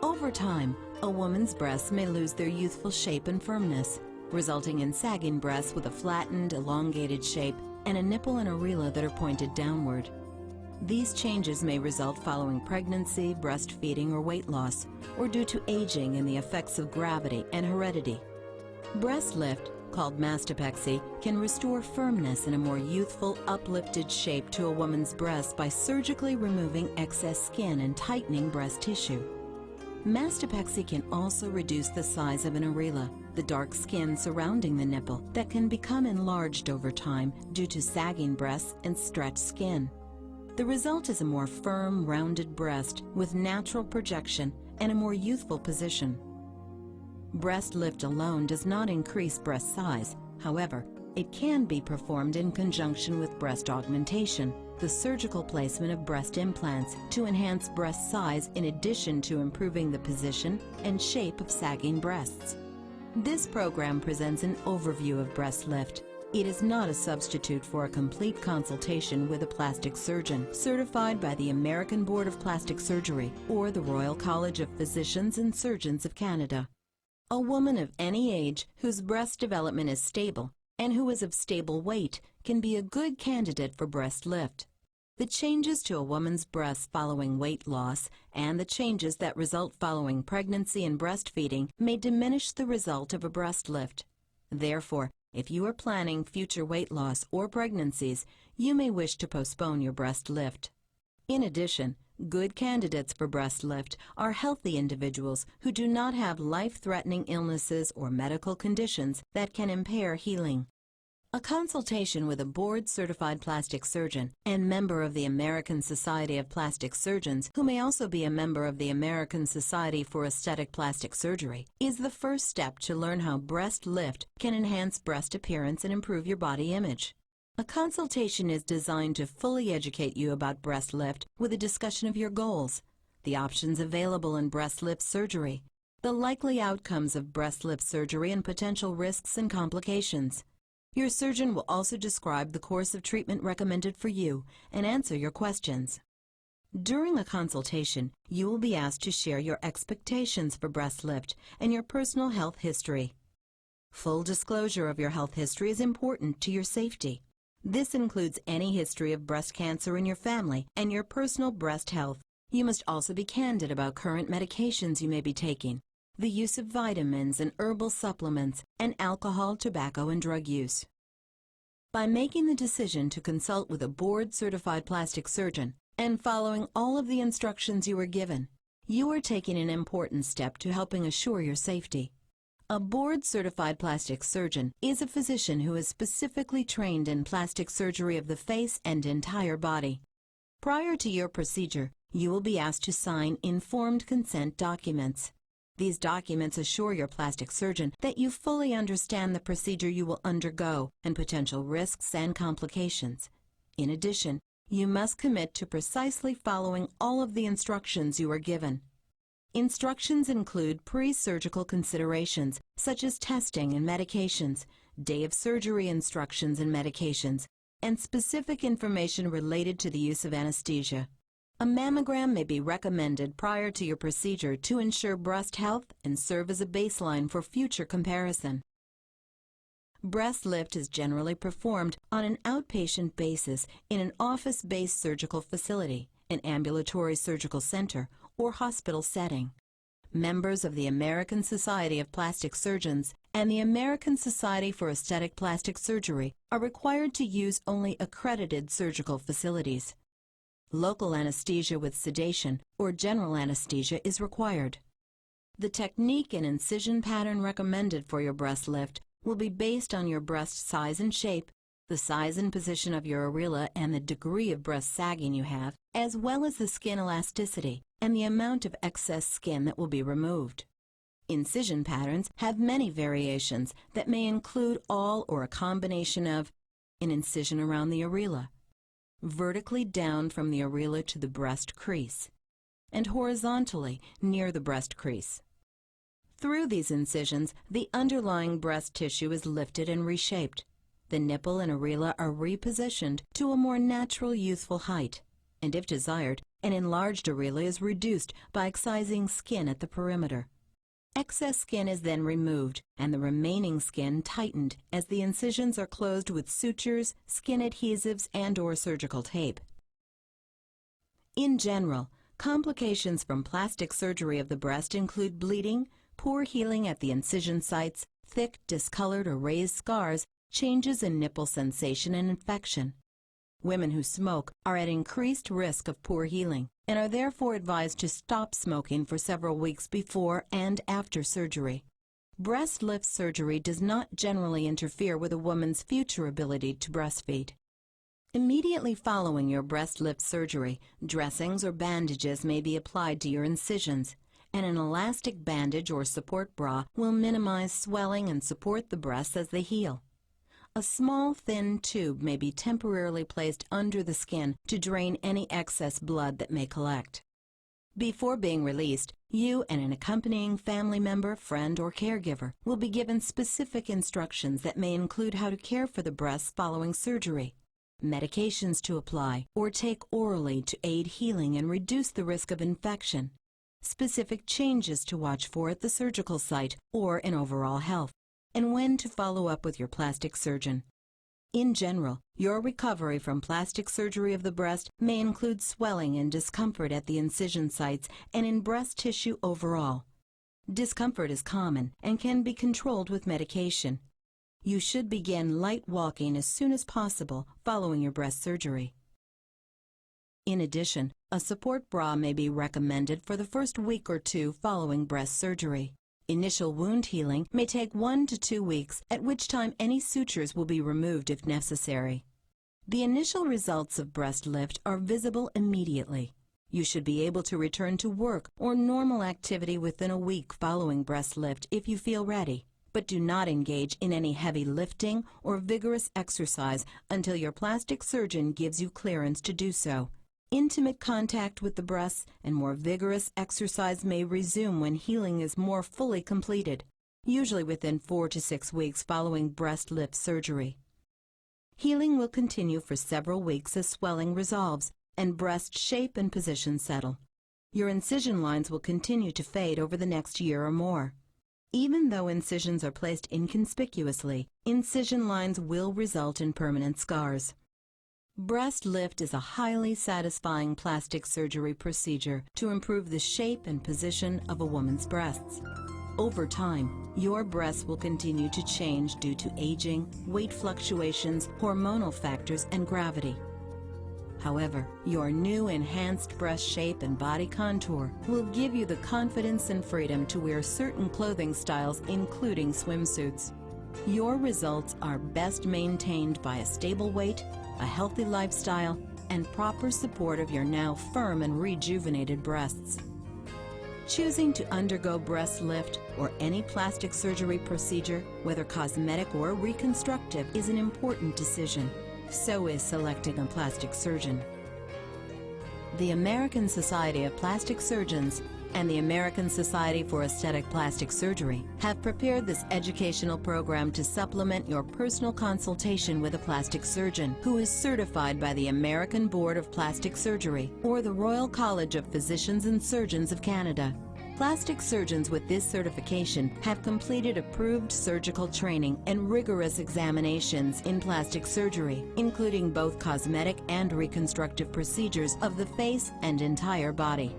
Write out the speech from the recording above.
Over time, a woman's breasts may lose their youthful shape and firmness, resulting in sagging breasts with a flattened, elongated shape and a nipple and areola that are pointed downward. These changes may result following pregnancy, breastfeeding, or weight loss, or due to aging and the effects of gravity and heredity. Breast lift, called mastopexy, can restore firmness and a more youthful, uplifted shape to a woman's breasts by surgically removing excess skin and tightening breast tissue. Mastopexy can also reduce the size of an areola, the dark skin surrounding the nipple that can become enlarged over time due to sagging breasts and stretched skin. The result is a more firm, rounded breast with natural projection and a more youthful position. Breast lift alone does not increase breast size. However, it can be performed in conjunction with breast augmentation, the surgical placement of breast implants to enhance breast size in addition to improving the position and shape of sagging breasts. This program presents an overview of breast lift. It is not a substitute for a complete consultation with a plastic surgeon certified by the American Board of Plastic Surgery or the Royal College of Physicians and Surgeons of Canada. A woman of any age whose breast development is stable and who is of stable weight can be a good candidate for breast lift. The changes to a woman's breasts following weight loss and the changes that result following pregnancy and breastfeeding may diminish the result of a breast lift. Therefore, if you are planning future weight loss or pregnancies, you may wish to postpone your breast lift. In addition, good candidates for breast lift are healthy individuals who do not have life-threatening illnesses or medical conditions that can impair healing. A consultation with a board-certified plastic surgeon and member of the American Society of Plastic Surgeons, who may also be a member of the American Society for Aesthetic Plastic Surgery, is the first step to learn how breast lift can enhance breast appearance and improve your body image. A consultation is designed to fully educate you about breast lift with a discussion of your goals, the options available in breast lift surgery, the likely outcomes of breast lift surgery and potential risks and complications. Your surgeon will also describe the course of treatment recommended for you and answer your questions. During a consultation, you will be asked to share your expectations for breast lift and your personal health history. Full disclosure of your health history is important to your safety. This includes any history of breast cancer in your family and your personal breast health. You must also be candid about current medications you may be taking, the use of vitamins and herbal supplements, and alcohol, tobacco, and drug use. By making the decision to consult with a board-certified plastic surgeon and following all of the instructions you were given, you are taking an important step to helping assure your safety. A board-certified plastic surgeon is a physician who is specifically trained in plastic surgery of the face and entire body. Prior to your procedure, you will be asked to sign informed consent documents. These documents assure your plastic surgeon that you fully understand the procedure you will undergo and potential risks and complications. In addition, you must commit to precisely following all of the instructions you are given. Instructions include pre-surgical considerations such as testing and medications, day of surgery instructions and medications, and specific information related to the use of anesthesia. A mammogram may be recommended prior to your procedure to ensure breast health and serve as a baseline for future comparison. Breast lift is generally performed on an outpatient basis in an office-based surgical facility, an ambulatory surgical center, or hospital setting. Members of the American Society of Plastic Surgeons and the American Society for Aesthetic Plastic Surgery are required to use only accredited surgical facilities. Local anesthesia with sedation or general anesthesia is required. The technique and incision pattern recommended for your breast lift will be based on your breast size and shape, the size and position of your areola and the degree of breast sagging you have, as well as the skin elasticity and the amount of excess skin that will be removed. Incision patterns have many variations that may include all or a combination of an incision around the areola, vertically down from the areola to the breast crease, and horizontally near the breast crease. Through these incisions, the underlying breast tissue is lifted and reshaped. The nipple and areola are repositioned to a more natural youthful height, and if desired, An enlarged areola is reduced by excising skin at the perimeter. Excess skin is then removed and the remaining skin tightened as the incisions are closed with sutures, skin adhesives, and/or surgical tape. In general, complications from plastic surgery of the breast include bleeding, poor healing at the incision sites, thick, discolored, or raised scars, changes in nipple sensation, and infection. Women who smoke are at increased risk of poor healing and are therefore advised to stop smoking for several weeks before and after surgery. Breast lift surgery does not generally interfere with a woman's future ability to breastfeed. Immediately following your breast lift surgery, dressings or bandages may be applied to your incisions, and an elastic bandage or support bra will minimize swelling and support the breasts as they heal. A small, thin tube may be temporarily placed under the skin to drain any excess blood that may collect. Before being released, you and an accompanying family member, friend, or caregiver will be given specific instructions that may include how to care for the breasts following surgery, medications to apply or take orally to aid healing and reduce the risk of infection, specific changes to watch for at the surgical site or in overall health, and when to follow up with your plastic surgeon. In general, your recovery from plastic surgery of the breast may include swelling and discomfort at the incision sites and in breast tissue overall. Discomfort is common and can be controlled with medication. You should begin light walking as soon as possible following your breast surgery. In addition, a support bra may be recommended for the first week or two following breast surgery. Initial wound healing may take 1 to 2 weeks, at which time any sutures will be removed if necessary. The initial results of breast lift are visible immediately. You should be able to return to work or normal activity within a week following breast lift if you feel ready, but do not engage in any heavy lifting or vigorous exercise until your plastic surgeon gives you clearance to do so. Intimate contact with the breasts and more vigorous exercise may resume when healing is more fully completed, usually within 4 to 6 weeks following breast lift surgery. Healing will continue for several weeks as swelling resolves and breast shape and position settle. Your incision lines will continue to fade over the next year or more. Even though incisions are placed inconspicuously, incision lines will result in permanent scars. Breast lift is a highly satisfying plastic surgery procedure to improve the shape and position of a woman's breasts. Over time, your breasts will continue to change due to aging, weight fluctuations, hormonal factors, and gravity. However, your new enhanced breast shape and body contour will give you the confidence and freedom to wear certain clothing styles, including swimsuits. Your results are best maintained by a stable weight, a healthy lifestyle, and proper support of your now firm and rejuvenated breasts. Choosing to undergo breast lift or any plastic surgery procedure, whether cosmetic or reconstructive, is an important decision. So is selecting a plastic surgeon. The American Society of Plastic Surgeons and the American Society for Aesthetic Plastic Surgery have prepared this educational program to supplement your personal consultation with a plastic surgeon who is certified by the American Board of Plastic Surgery or the Royal College of Physicians and Surgeons of Canada. Plastic surgeons with this certification have completed approved surgical training and rigorous examinations in plastic surgery, including both cosmetic and reconstructive procedures of the face and entire body.